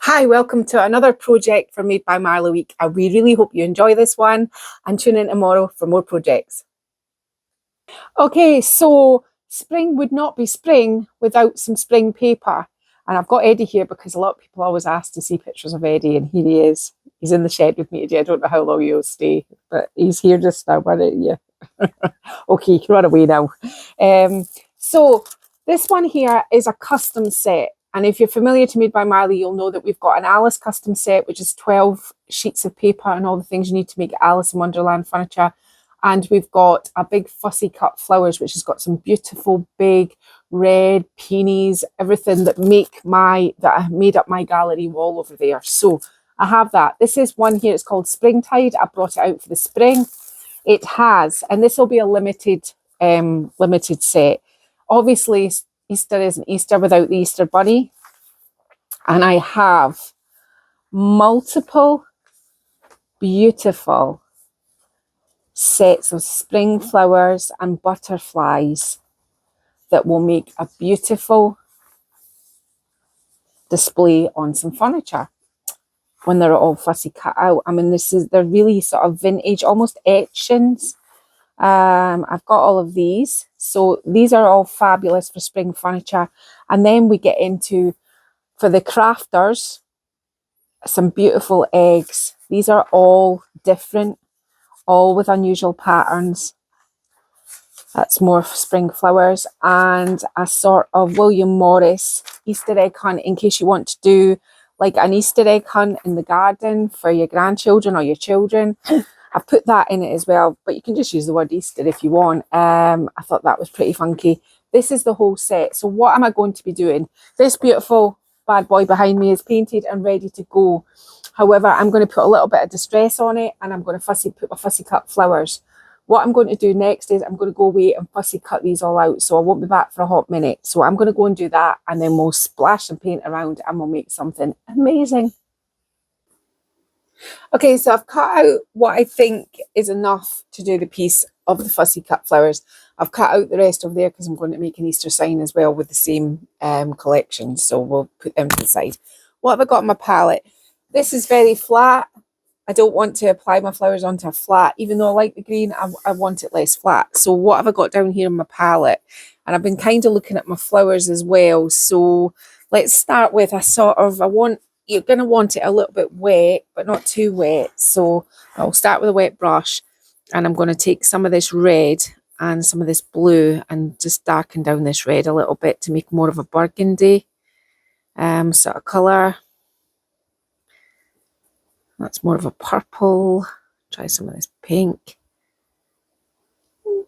Hi, welcome to another project for Made by Marley Week. We really hope you enjoy this one and tune in tomorrow for more projects. Okay, so spring would not be spring without some spring paper. And I've got Eddie here because a lot of people always ask to see pictures of Eddie, and here he is. He's in the shed with me today. I don't know how long he'll stay, but he's here just now. Where are you? Okay, you can run away now. So this one here is a custom set. And if you're familiar to Made by Marley, you'll know that we've got an Alice custom set, which is 12 sheets of paper and all the things you need to make Alice in Wonderland furniture. And we've got a big fussy cut flowers, which has got some beautiful big red peonies, everything that I made up my gallery wall over there. So I have that. This is one here. It's called Springtide. I brought it out for the spring. It has, and this will be a limited set. Obviously, Easter isn't Easter without the Easter Bunny. And I have multiple beautiful sets of spring flowers and butterflies that will make a beautiful display on some furniture when they're all fussy cut out. I mean, they're really sort of vintage, almost etchings. I've got all of these. So these are all fabulous for spring furniture. And then we get into, for the crafters, some beautiful eggs. These are all different, all with unusual patterns. That's more spring flowers, and a sort of William Morris Easter egg hunt in case you want to do like an Easter egg hunt in the garden for your grandchildren or your children. I've put that in it as well, but you can just use the word Easter if you want. I thought that was pretty funky. This is the whole set. So what am I going to be doing? This beautiful bad boy behind me is painted and ready to go. However, I'm going to put a little bit of distress on it, and I'm going to put my fussy cut flowers. What I'm going to do next is I'm going to go away and fussy cut these all out, so I won't be back for a hot minute. So I'm going to go and do that, and then we'll splash some paint around and we'll make something amazing. Okay, so I've cut out what I think is enough to do the piece of the fussy cut flowers. I've cut out the rest of there because I'm going to make an Easter sign as well with the same collection, so we'll put them to the side. What have I got on my palette? This is very flat. I don't want to apply my flowers onto a flat. Even though I like the green, I want it less flat. So what have I got down here in my palette? And I've been kind of looking at my flowers as well. So let's start with a sort of, you're going to want it a little bit wet, but not too wet. So I'll start with a wet brush, and I'm going to take some of this red and some of this blue and just darken down this red a little bit to make more of a burgundy sort of colour. That's more of a purple. Try some of this pink.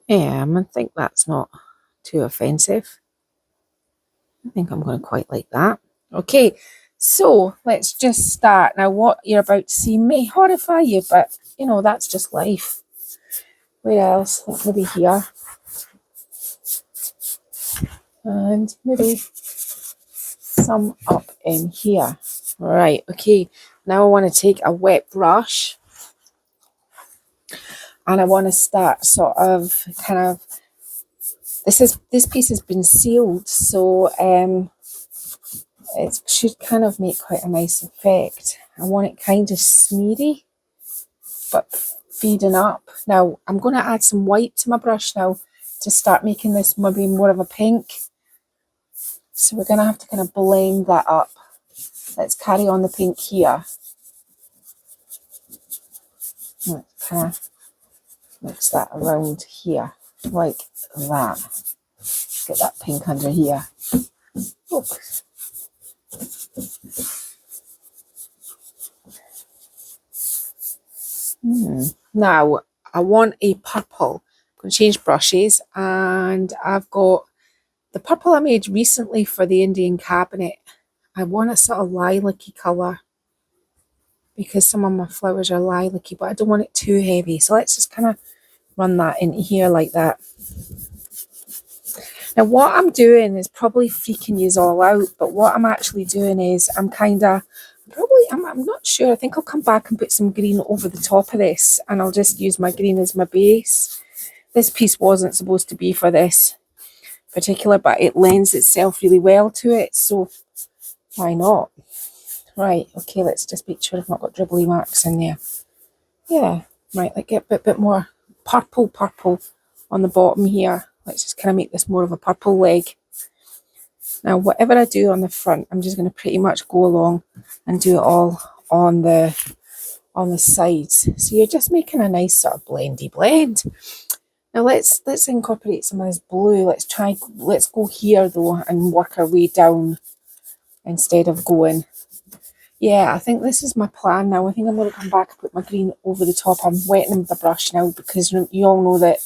Yeah, I think that's not too offensive. I think I'm going to quite like that. Okay, so let's just start. Now, what you're about to see may horrify you, but, you know, that's just life. Where else? Maybe here. And maybe some up in here. Right, okay. Now I want to take a wet brush, and I want to start sort of this piece has been sealed, so it should kind of make quite a nice effect. I want it kind of smeary, but feeding up. Now I'm going to add some white to my brush now to start making this maybe more of a pink. So we're going to have to kind of blend that up. Let's carry on the pink here. Let's kind of mix that around here, like that. Get that pink under here. Oops. Now, I want a purple. I'm going to change brushes, and I've got the purple I made recently for the Indian cabinet. I want a sort of lilac-y colour because some of my flowers are lilac-y, but I don't want it too heavy. So let's just kind of run that into here like that. Now, what I'm doing is probably freaking you all out, but what I'm actually doing is I'm not sure. I think I'll come back and put some green over the top of this, and I'll just use my green as my base. This piece wasn't supposed to be for this particular, but it lends itself really well to it, so why not? Right, okay, let's just make sure I've not got dribbly marks in there. Yeah, right, like get a bit more purple on the bottom here. Let's just kind of make this more of a purple leg. Now, whatever I do on the front, I'm just going to pretty much go along and do it all on the sides. So you're just making a nice sort of blendy blend. Now let's incorporate some of this blue. Let's go here though and work our way down instead of going. Yeah, I think this is my plan now. I think I'm going to come back and put my green over the top. I'm wetting the brush now because you all know that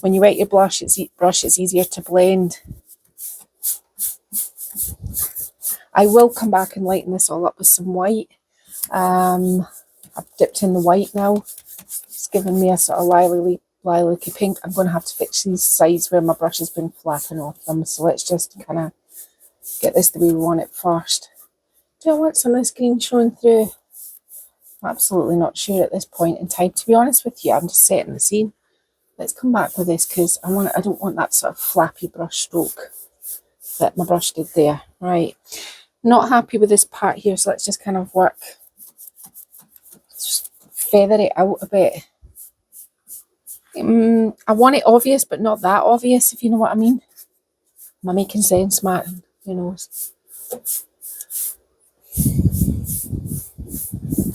when you wet your brush, it's easier to blend. I will come back and lighten this all up with some white. I've dipped in the white now. It's giving me a sort of lilac-y pink. I'm going to have to fix these sides where my brush has been flapping off them. So let's just kind of get this the way we want it first. Do I want some of this green showing through? I'm absolutely not sure at this point in time. To be honest with you, I'm just setting the scene. Let's come back with this because I don't want that sort of flappy brush stroke that my brush did there. Right. Not happy with this part here, so let's just kind of work. Just feather it out a bit. I want it obvious, but not that obvious, if you know what I mean. Am I making sense, Martin? Who knows?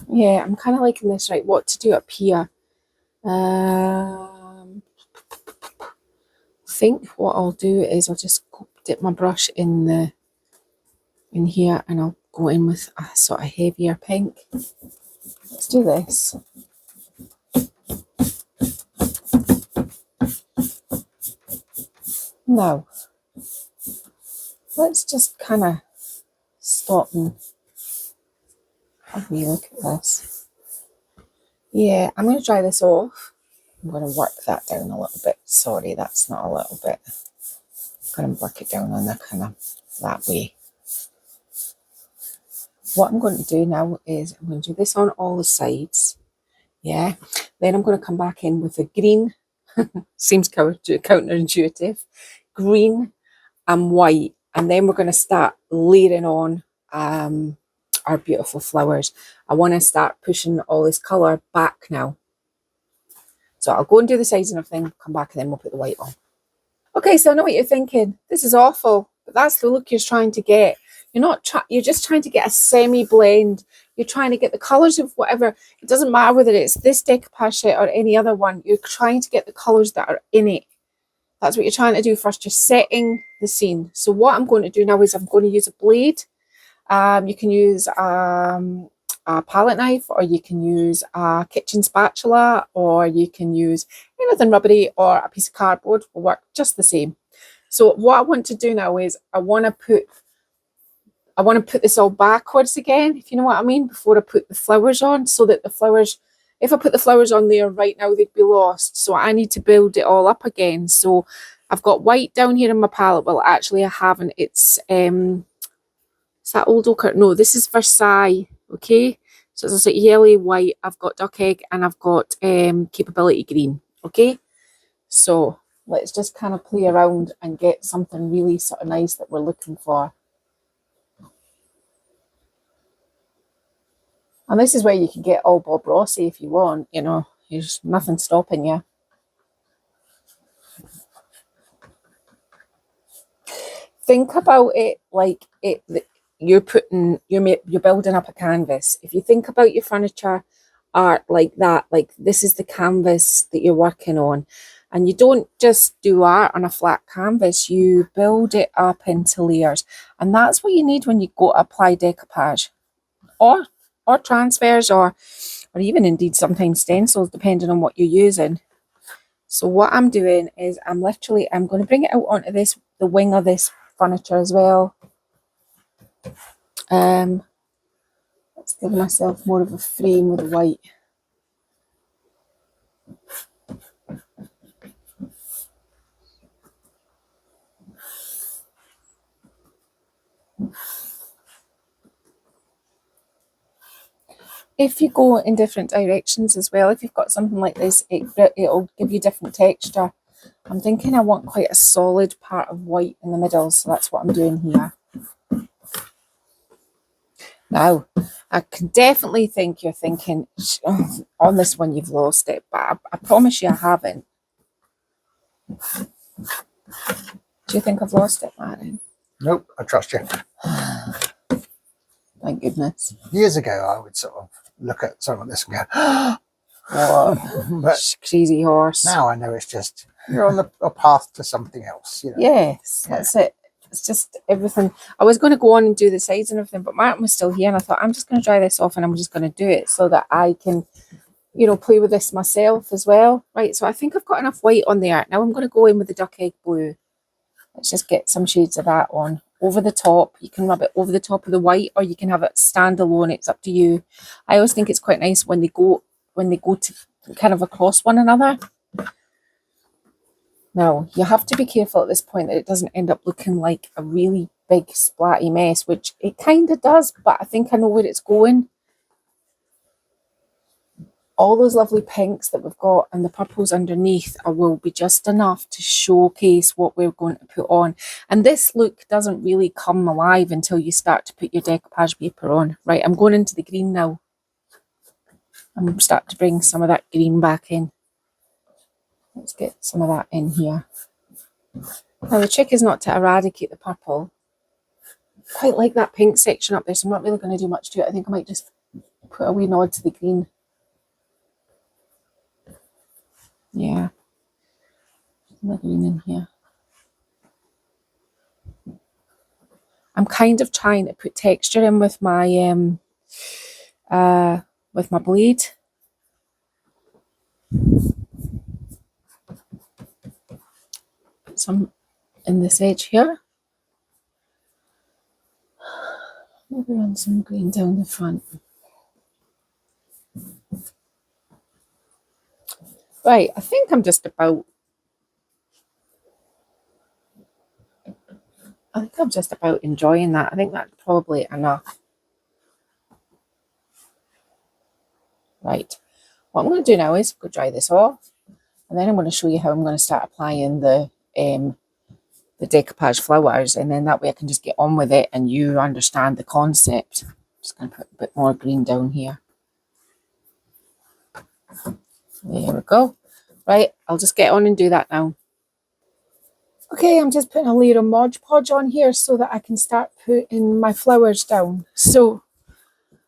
Yeah, I'm kind of liking this. Right, what to do up here? I think what I'll do is I'll just dip my brush in here, and I'll go in with a sort of heavier pink. Let's do this. Now, let's just kind of stop and have a wee look at this. Yeah, I'm going to dry this off. I'm going to work that down a little bit. Sorry, that's not a little bit. I'm going to work it down on the kind of that way. What I'm going to do now is I'm going to do this on all the sides. Yeah. Then I'm going to come back in with a green. Seems counterintuitive. Green and white. And then we're going to start layering on our beautiful flowers. I want to start pushing all this colour back now. So I'll go and do the sides and everything, come back, and then we'll put the white on. Okay, so I know what you're thinking. This is awful, but that's the look you're trying to get. You're just trying to get a semi-blend. You're trying to get the colours of whatever. It doesn't matter whether it's this decoupage set or any other one. You're trying to get the colours that are in it. That's what you're trying to do first. You're setting the scene. So what I'm going to do now is I'm going to use a blade. You can use a palette knife, or you can use a kitchen spatula, or you can use anything rubbery, or a piece of cardboard will work just the same. So what I want to do now is I want to put this all backwards again, if you know what I mean, before I put the flowers on, so that the flowers, if I put the flowers on there right now, they'd be lost. So I need to build it all up again. So I've got white down here in my palette. Well, actually I haven't. It's that Old Ochre? No, this is Versailles, okay? So it's like yellow, white, I've got Duck Egg, and I've got Capability Green, okay? So let's just kind of play around and get something really sort of nice that we're looking for. And this is where you can get all Bob Rossy if you want, you know, there's nothing stopping you. Think about it like you're building up a canvas. If you think about your furniture art like that, like this is the canvas that you're working on, and you don't just do art on a flat canvas, you build it up into layers, and that's what you need when you go to apply decoupage or transfers, or even indeed sometimes stencils, depending on what you're using. So what I'm doing is I'm going to bring it out onto the wing of this furniture as well. Let's give myself more of a frame with the white. If you go in different directions as well, if you've got something like this, it'll give you different texture. I'm thinking I want quite a solid part of white in the middle, so that's what I'm doing here. Now, I can definitely think you're thinking, "Oh, on this one you've lost it," but I promise you I haven't. Do you think I've lost it, Martin? Nope, I trust you. Thank goodness. Years ago, I would sort of look at something like this and go, but crazy horse. Now I know it's just, you're on a path to something else. You know? Yes, that's it. It's just everything. I was going to go on and do the sides and everything, but Martin was still here and I thought, I'm just going to dry this off and I'm just going to do it so that I can, you know, play with this myself as well. Right, so I think I've got enough white on there. Now I'm going to go in with the duck egg blue. Let's just get some shades of that on over the top. You can rub it over the top of the white or you can have it stand alone. It's up to you. I always think it's quite nice when they go to kind of across one another. Now, you have to be careful at this point that it doesn't end up looking like a really big splatty mess, which it kind of does, but I think I know where it's going. All those lovely pinks that we've got and the purples underneath will be just enough to showcase what we're going to put on. And this look doesn't really come alive until you start to put your decoupage paper on. Right, I'm going into the green now. I'm starting to bring some of that green back in. Let's get some of that in here. Now the trick is not to eradicate the purple. I quite like that pink section up there, so I'm not really going to do much to it. I think I might just put a wee nod to the green. Yeah. The green in here. I'm kind of trying to put texture in with my blade. Put some in this edge here. Maybe run some green down the front. Right, I think I'm just about enjoying that. I think that's probably enough. Right, what I'm going to do now is go dry this off, and then I'm going to show you how I'm going to start applying the decoupage flowers, and then that way I can just get on with it and you understand the concept. I'm just going to put a bit more green down here. There we go. Right, I'll just get on and do that now. Okay, I'm just putting a layer of Mod Podge on here so that I can start putting my flowers down. So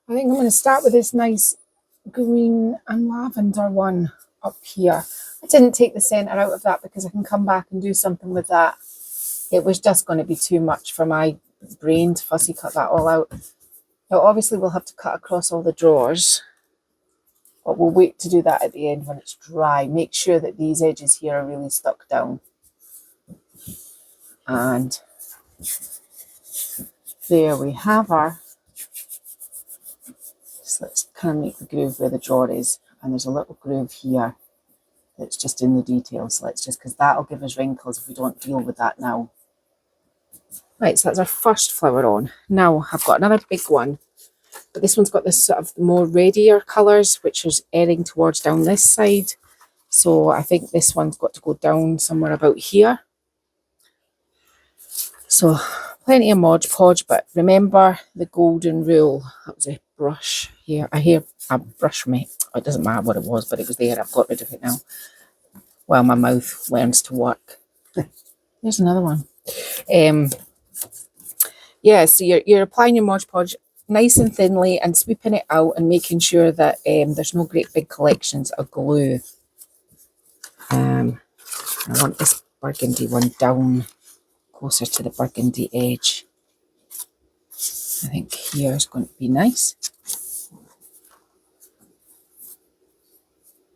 I think I'm going to start with this nice green and lavender one up here. I didn't take the centre out of that because I can come back and do something with that. It was just going to be too much for my brain to fussy cut that all out. Now obviously we'll have to cut across all the drawers, but we'll wait to do that at the end when it's dry. Make sure that these edges here are really stuck down. And there we have our, so let's kind of make the groove where the drawer is, and there's a little groove here that's just in the details. So let's just, because that'll give us wrinkles if we don't deal with that now. Right, so that's our first flower on. Now I've got another big one, but this one's got this sort of more radier colours, which is airing towards down this side. So I think this one's got to go down somewhere about here. So plenty of Mod Podge, but remember the golden rule. That was a brush here. I hear a brush from it. It doesn't matter what it was, but it was there. I've got rid of it now. While my mouth learns to work. There's another one. Yeah, so you're applying your Mod Podge nice and thinly and sweeping it out and making sure that there's no great big collections of glue. I want this burgundy one down closer to the burgundy edge. I think here is going to be nice.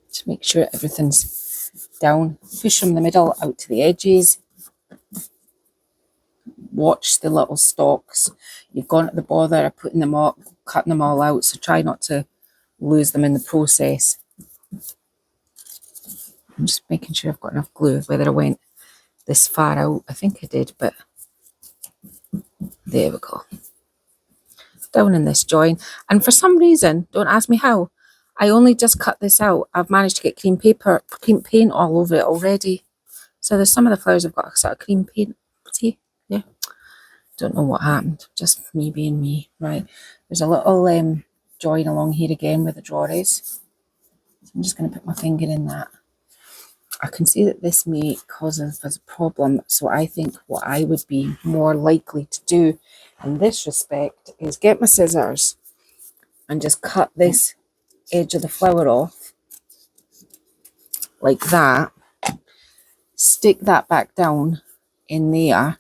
Just make sure everything's down. Push from the middle out to the edges. Watch the little stalks. You've gone at the bother of putting them up, cutting them all out, so try not to lose them in the process. I'm just making sure I've got enough glue, whether I went this far out. I think I did, but there we go. Down in this join. And for some reason, don't ask me how, I only just cut this out. I've managed to get cream paint all over it already. So there's some of the flowers have got a sort of cream paint. See? Yeah. Don't know what happened. Just me being me. Right. There's a little join along here again where the drawer is. So I'm just going to put my finger in that. I can see that this may cause us a problem, so I think what I would be more likely to do in this respect is get my scissors and just cut this edge of the flower off like that, stick that back down in there,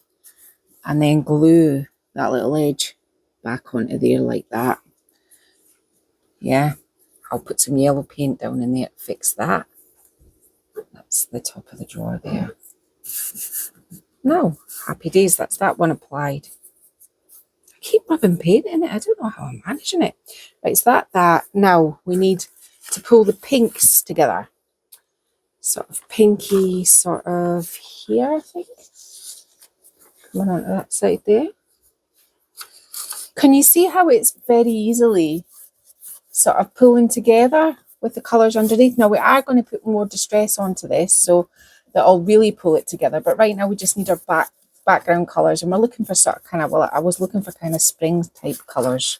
and then glue that little edge back onto there like that. Yeah, I'll put some yellow paint down in there to fix that. That's the top of the drawer there. No, happy days, that's that one applied. I keep rubbing paint in it, I don't know how I'm managing it. Right, so that. Now we need to pull the pinks together. Sort of pinky, sort of here, I think. Coming onto that side there. Can you see how it's very easily sort of pulling together with the colours underneath? Now we are going to put more distress onto this so that I'll really pull it together, but right now we just need our background colours, and we're looking for sort of kind of, well, I was looking for kind of spring type colours.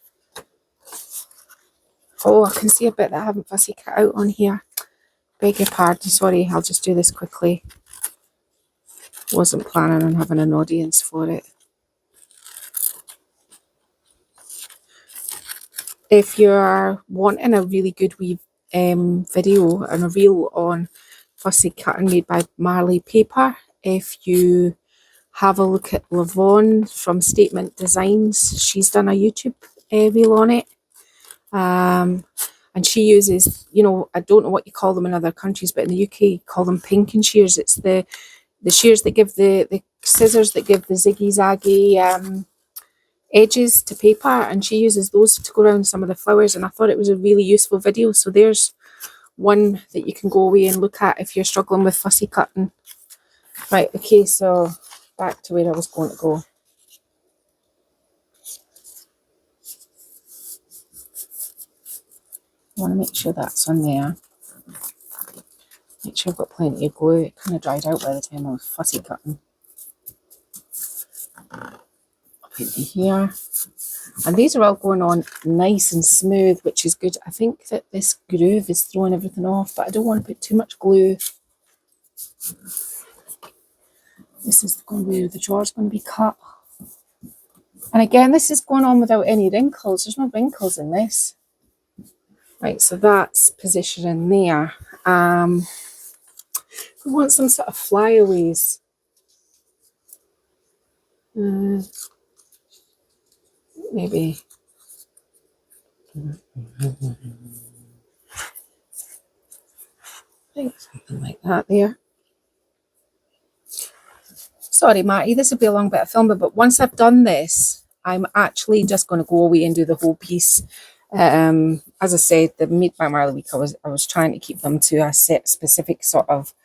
Oh, I can see a bit that I haven't fussy cut out on here. Beg your pardon, sorry, I'll just do this quickly. Wasn't planning on having an audience for it. If you're wanting a really good wee video and a reel on fussy cutting made by Marley paper, if you have a look at Lavon from Statement Designs, she's done a YouTube reel on it. And she uses, you know, I don't know what you call them in other countries, but in the UK you call them pinking shears. It's the shears that give the scissors that give the ziggy-zaggy edges to paper, and she uses those to go around some of the flowers, and I thought it was a really useful video. So there's one that you can go away and look at if you're struggling with fussy cutting. Right, okay, so back to where I was going to go. I want to make sure that's on there. Make sure I've got plenty of glue. It kind of dried out by the time I was fussy cutting. Up into here. And these are all going on nice and smooth, which is good. I think that this groove is throwing everything off, but I don't want to put too much glue. This is going to be where the drawer's going to be cut. And again, this is going on without any wrinkles. There's no wrinkles in this. Right, so that's positioning there. We want some sort of flyaways. Maybe. I think something like that there. Sorry, Marty, this will be a long bit of filming, but once I've done this, I'm actually just going to go away and do the whole piece. As I said, the Made by Marley week, I was trying to keep them to a set specific sort of,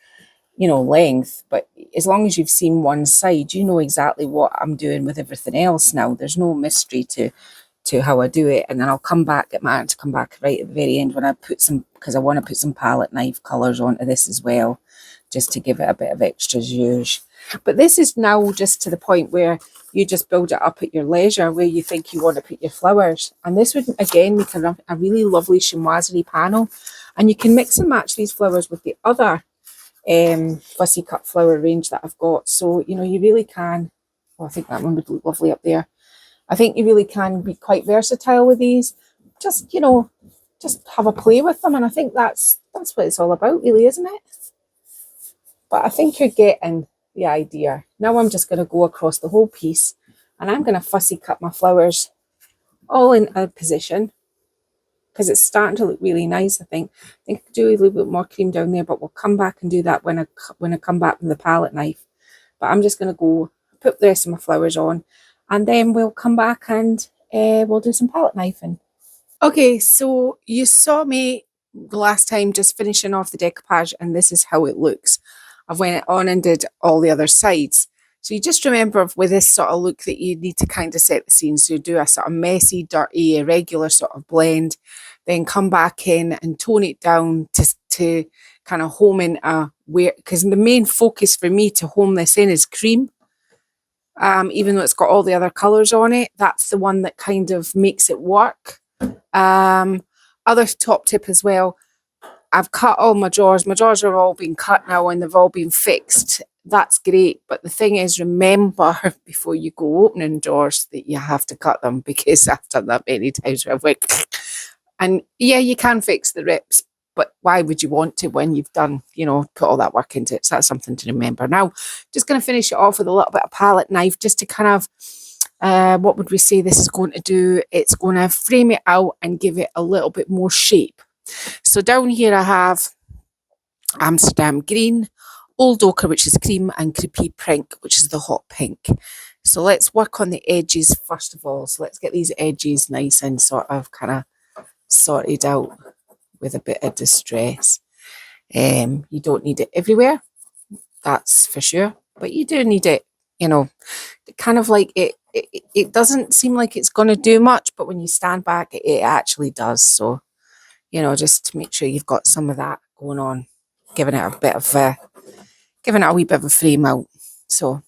you know, length, but as long as you've seen one side, you know exactly what I'm doing with everything else now. There's no mystery to how I do it. And then I'll come back, get my aunt to come back right at the very end when I put some, because I want to put some palette knife colours onto this as well, just to give it a bit of extra zhuzh. But this is now just to the point where you just build it up at your leisure, where you think you want to put your flowers. And this would, again, make a really lovely chinoiserie panel. And you can mix and match these flowers with the other fussy cut flower range that I've got. So, you know, you really can, oh, I think that one would look lovely up there. I think you really can be quite versatile with these. Just, you know, just have a play with them. And I think that's what it's all about, really, isn't it? But I think you're getting the idea. Now I'm just going to go across the whole piece, and I'm going to fussy cut my flowers all in a position, because it's starting to look really nice. I think I could do a little bit more cream down there, but we'll come back and do that when I come back with the palette knife. But I'm just going to go put the rest of my flowers on, and then we'll come back and we'll do some palette knifing. Okay, so you saw me the last time just finishing off the decoupage, and this is how it looks. I went on and did all the other sides. So you just remember with this sort of look that you need to kind of set the scene. So you do a sort of messy, dirty, irregular sort of blend, then come back in and tone it down to kind of home in a where, because the main focus for me to home this in is cream. even though it's got all the other colours on it. That's the one that kind of makes it work. Other top tip as well, I've cut all my drawers. My drawers have all been cut now and they've all been fixed. That's great. But the thing is, remember before you go opening drawers that you have to cut them, because I've done that many times where I've went, and yeah, you can fix the rips, but why would you want to when you've done, you know, put all that work into it? So that's something to remember. Now, just going to finish it off with a little bit of palette knife just to kind of, what would we say this is going to do? It's going to frame it out and give it a little bit more shape. So down here I have Amsterdam green, Old Ochre, which is cream, and Crepey Prink, which is the hot pink. So let's work on the edges first of all. So let's get these edges nice and sort of kind of sorted out with a bit of distress. You don't need it everywhere, that's for sure, but you do need it, you know, kind of like it doesn't seem like it's going to do much, but when you stand back, it actually does. So, you know, just to make sure you've got some of that going on, giving it a bit of giving it a wee bit of a frame out. So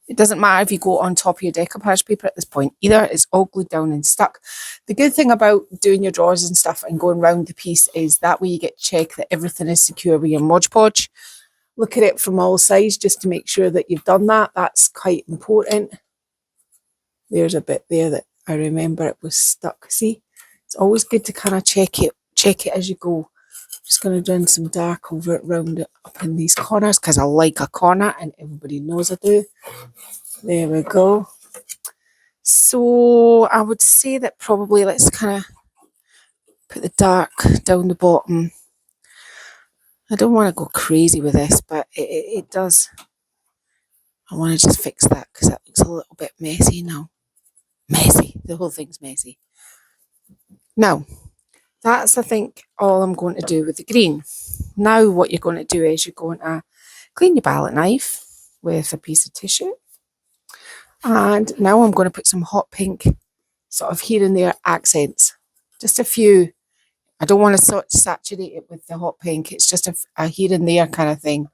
it doesn't matter if you go on top of your decoupage paper at this point either, it's all glued down and stuck. The good thing about doing your drawers and stuff and going round the piece is that way you get to check that everything is secure with your Mod Podge. Look at it from all sides just to make sure that you've done that. That's quite important. There's a bit there that I remember it was stuck. See, it's always good to kind of check it as you go. Just going to do some dark over it, round it up in these corners because I like a corner and everybody knows I do. There we go. So I would say that probably let's kind of put the dark down the bottom. I don't want to go crazy with this, but it does. I want to just fix that because that looks a little bit messy now. Messy. The whole thing's messy. Now, that's, I think, all I'm going to do with the green. Now what you're going to do is you're going to clean your palette knife with a piece of tissue. And now I'm going to put some hot pink sort of here and there accents. Just a few. I don't want to saturate it with the hot pink. It's just a here and there kind of thing.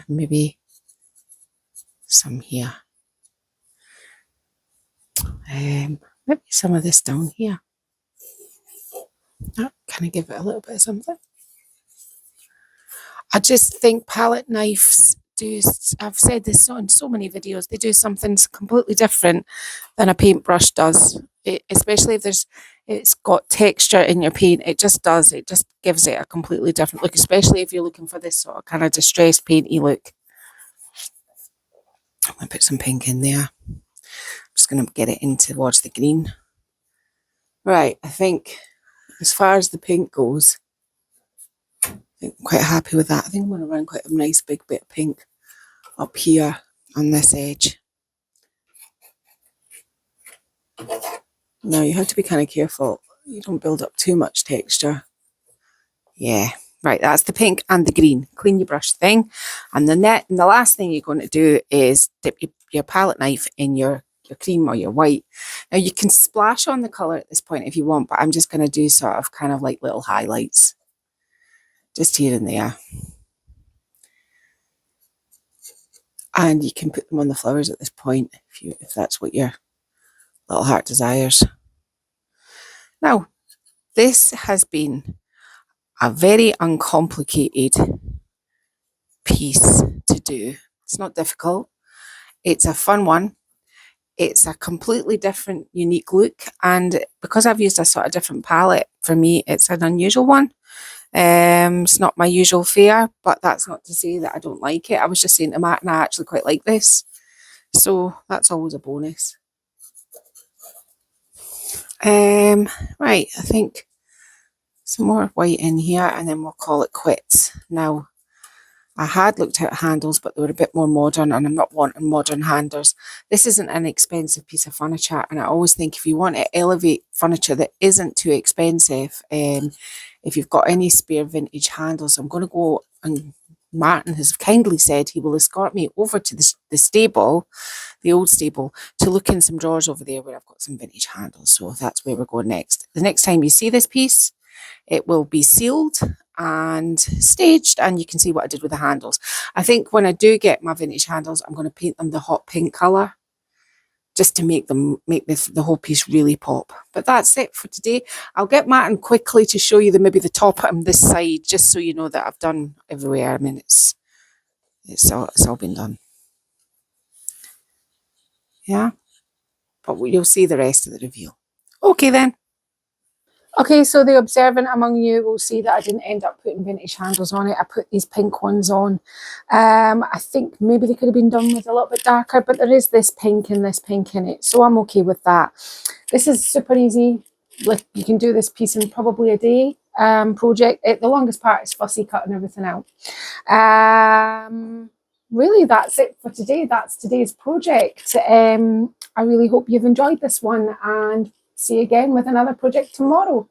Maybe some here. Maybe some of this down here. That kind of give it a little bit of something. I just think palette knives do, I've said this on so many videos, they do something completely different than a paintbrush does. Especially if it's got texture in your paint, it just does. It just gives it a completely different look, especially if you're looking for this sort of kind of distressed painty look. I'm going to put some pink in there. I'm just going to get it in towards the green. Right, I think as far as the pink goes, I think I'm quite happy with that. I think I'm going to run quite a nice big bit of pink up here on this edge. Now you have to be kind of careful you don't build up too much texture. Yeah, right, that's the pink and the green. Clean your brush thing. And the last thing you're going to do is dip your palette knife in your cream or your white. Now you can splash on the colour at this point if you want, but I'm just going to do sort of kind of like little highlights. Just here and there. And you can put them on the flowers at this point if that's what your little heart desires. Now, this has been a very uncomplicated piece to do. It's not difficult. It's a fun one. It's a completely different, unique look. And because I've used a sort of different palette, for me, it's an unusual one. It's not my usual fare, but that's not to say that I don't like it. I was just saying to Matt, and I actually quite like this. So that's always a bonus. Right, I think some more white in here and then we'll call it quits. Now, I had looked at handles, but they were a bit more modern and I'm not wanting modern handles. This isn't an expensive piece of furniture, and I always think if you want to elevate furniture that isn't too expensive, if you've got any spare vintage handles, I'm going to go, and Martin has kindly said he will escort me over to the stable, the old stable, to look in some drawers over there where I've got some vintage handles. So that's where we're going next. The next time you see this piece, it will be sealed and staged, and you can see what I did with the handles. I think when I do get my vintage handles, I'm going to paint them the hot pink colour, just to make the whole piece really pop. But that's it for today. I'll get Martin quickly to show you maybe the top on this side, just so you know that I've done everywhere. I mean, it's all been done. Yeah, but you'll see the rest of the reveal. Okay then. Okay, so the observant among you will see that I didn't end up putting vintage handles on it. I put these pink ones on. I think maybe they could have been done with a little bit darker, but there is this pink and this pink in it, so I'm okay with that. This is super easy. Like, you can do this piece in probably a day project. The longest part is fussy cutting everything out. Really, that's it for today. That's today's project. I really hope you've enjoyed this one, and see you again with another project tomorrow.